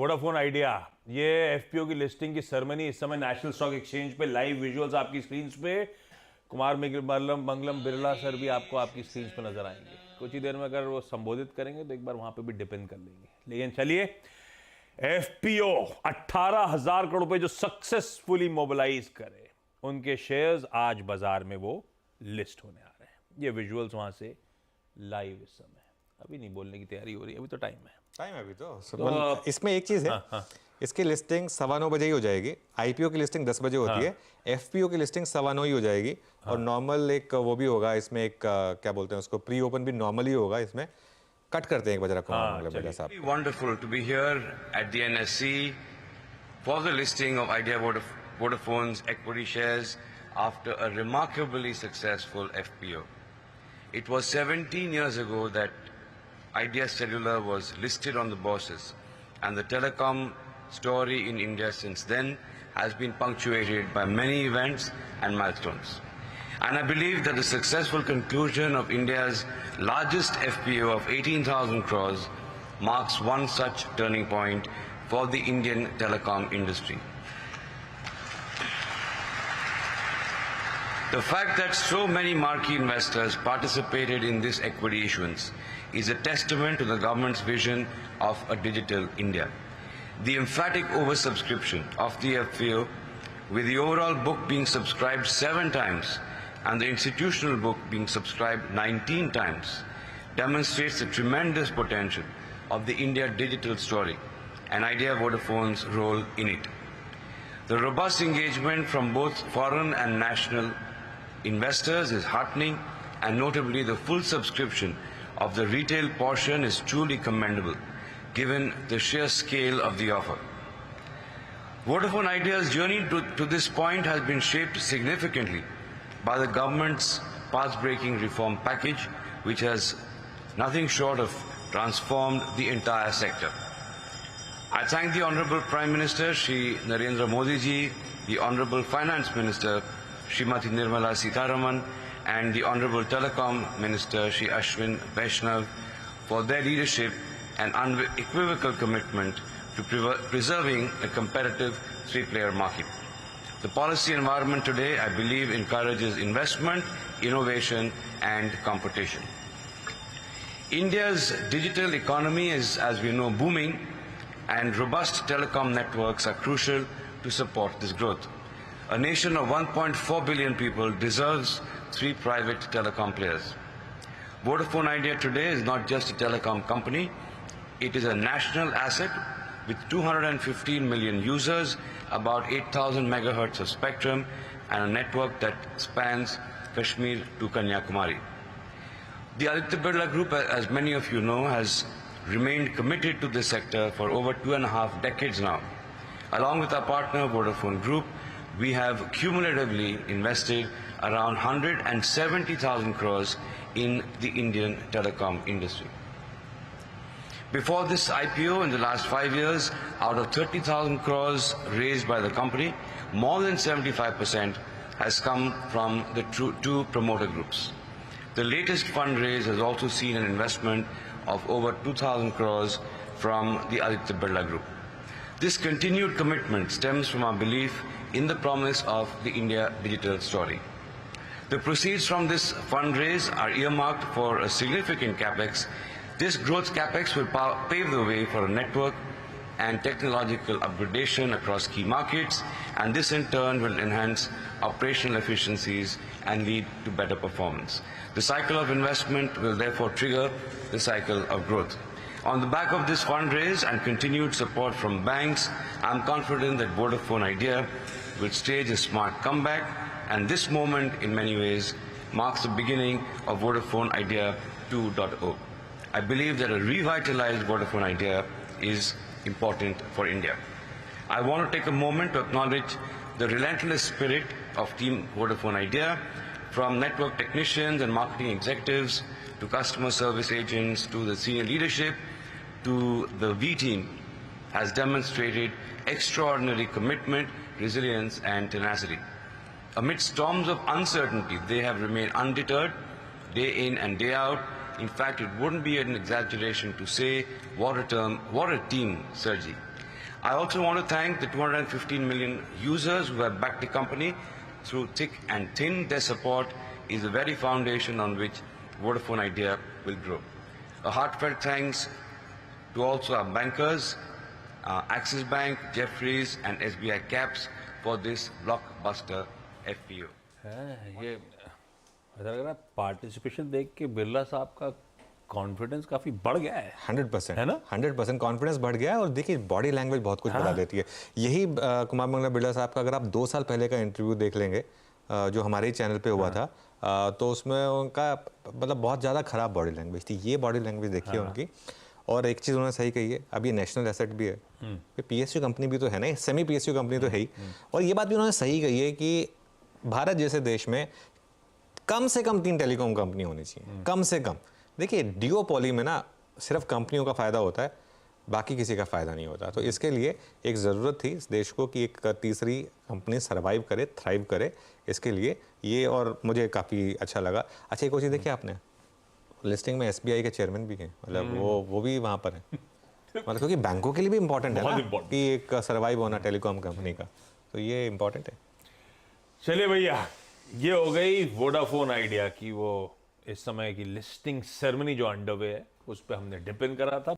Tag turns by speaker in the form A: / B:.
A: Vodafone idea, ये FPO की listing की सेरेमनी इस समय नेशनल स्टॉक एक्सचेंज पे लाइव विजुअल्स आपकी स्क्रीन पे। कुमार मंगलम बिरला सर भी आपको आपकी स्क्रीन पे नजर आएंगे। कुछ ही देर में अगर वो संबोधित करेंगे तो एक बार वहां पे भी डिपेंड कर लेंगे। लेकिन चलिए, एफपीओ 18,000 करोड़ रुपए जो सक्सेसफुली मोबिलाइज करे, उनके शेयर्स आज बाजार में वो लिस्ट होने आ रहे हैं। ये विजुअल्स वहां से लाइव इस समय, अभी नहीं बोलने की तैयारी हो रही, अभी तो टाइम है
B: अभी तो इसमें एक चीज है। हाँ। इसकी लिस्टिंग 9:15 बजे ही हो जाएगी। आईपीओ की लिस्टिंग 10 बजे होती है। एफपीओ की लिस्टिंग 9:15 ही हो जाएगी। और नॉर्मल एक वो भी होगा इसमें, एक क्या बोलते हैं उसको, प्री ओपन भी नॉर्मल ही होगा। इसमें कट करते हैं एक बजे कुमार साहब।
C: Wonderful to be here at the NSC for the listing of Idea Vodafone's equity shares after a remarkably successful FPO. It was 17 years ago that Idea Cellular was listed on the bourses, and the telecom story in India since then has been punctuated by many events and milestones. And I believe that the successful conclusion of India's largest FPO of 18,000 crores marks one such turning point for the Indian telecom industry. The fact that so many marquee investors participated in this equity issuance is a testament to the government's vision of a digital India. The emphatic oversubscription of the FPO, with the overall book being subscribed 7 times and the institutional book being subscribed 19 times, demonstrates the tremendous potential of the India digital story and Idea Vodafone's role in it. The robust engagement from both foreign and national investors is heartening, and notably the full subscription of the retail portion is truly commendable given the sheer scale of the offer. Vodafone Idea's journey to this point has been shaped significantly by the government's path-breaking reform package, which has nothing short of transformed the entire sector. I thank the Honourable Prime Minister Shri Narendra Modi ji, the Honourable Finance Minister Srimati Nirmala Sitharaman, and the Honourable Telecom Minister Shri Ashwin Vaishnav for their leadership and unequivocal commitment to preserving a competitive three-player market. The policy environment today, I believe, encourages investment, innovation and competition. India's digital economy is, as we know, booming, and robust telecom networks are crucial to support this growth. A nation of 1.4 billion people deserves 3 private telecom players. Vodafone Idea today is not just a telecom company, it is a national asset with 215 million users, about 8,000 megahertz of spectrum, and a network that spans Kashmir to Kanyakumari. The Aditya Birla Group, as many of you know, has remained committed to this sector for over 2.5 decades now. Along with our partner Vodafone Group, we have cumulatively invested around 170,000 crores in the Indian telecom industry. Before this IPO, in the last 5 years, out of 30,000 crores raised by the company, more than 75% has come from the two promoter groups. The latest fundraise has also seen an investment of over 2,000 crores from the Aditya Birla Group. This continued commitment stems from our belief in the promise of the India digital story. The proceeds from this fundraise are earmarked for a significant capex. This growth capex will pave the way for a network and technological upgradation across key markets, and this in turn will enhance operational efficiencies and lead to better performance. The cycle of investment will therefore trigger the cycle of growth. On the back of this fundraise and continued support from banks, I am confident that Vodafone Idea will stage a smart comeback, and this moment in many ways marks the beginning of Vodafone Idea 2.0. I believe that a revitalized Vodafone Idea is important for India. I want to take a moment to acknowledge the relentless spirit of Team Vodafone Idea, from network technicians and marketing executives to customer service agents to the senior leadership to the V team, has demonstrated extraordinary commitment, resilience and tenacity. Amid storms of uncertainty, they have remained undeterred, day in and day out. In fact, it wouldn't be an exaggeration to say, what a team, Sergi. I also want to thank the 215 million users who have backed the company through thick and thin. Their support is the very foundation on which Vodafone Idea will grow. A heartfelt thanks to also our bankers, Axis Bank, Jefferies and SBI Caps for this blockbuster FPO.
A: ये ऐसा लग रहा है participation देख के बिरला साहब का confidence काफी बढ़ गया है
B: 100%
A: है ना?
B: 100% कॉन्फिडेंस बढ़ गया है और देखिए बॉडी लैंग्वेज बहुत कुछ बता देती है। यही कुमार मंगलम बिरला साहब का अगर आप 2 साल पहले का इंटरव्यू देख लेंगे जो हमारे ही चैनल पे हुआ था तो उसमें उनका मतलब बहुत ज़्यादा खराब बॉडी लैंग्वेज थी। ये बॉडी लैंग्वेज देखिए उनकी। और एक चीज़ उन्होंने सही कही है, अब ये नेशनल एसेट भी है, ये PSU कंपनी भी तो है ना, सेमी PSU कंपनी तो है ही। और ये बात भी उन्होंने सही कही है कि भारत जैसे देश में कम से कम 3 टेलीकॉम कंपनी होनी चाहिए, कम से कम। देखिए डिओपॉली में ना सिर्फ कंपनियों का फ़ायदा होता है, बाकी किसी का फ़ायदा नहीं होता। तो इसके लिए एक ज़रूरत थी इस देश को कि एक तीसरी कंपनी सर्वाइव करे, थ्राइव करे, इसके लिए ये। और मुझे काफ़ी अच्छा लगा। अच्छा एक और चीज़ देखिए आपने, लिस्टिंग में SBI के चेयरमैन भी हैं, मतलब वो भी वहाँ पर हैं। मतलब क्योंकि बैंकों के लिए भी इम्पोर्टेंट है
A: बहुत
B: ना
A: important।
B: कि एक सर्वाइव होना टेलीकॉम कंपनी का, तो ये इम्पोर्टेंट है।
A: चलिए भैया, ये हो गई वोडाफोन आइडिया की वो इस समय की लिस्टिंग सेरेमनी जो अंडरवे है, उस पर हमने डिपेंड करा था।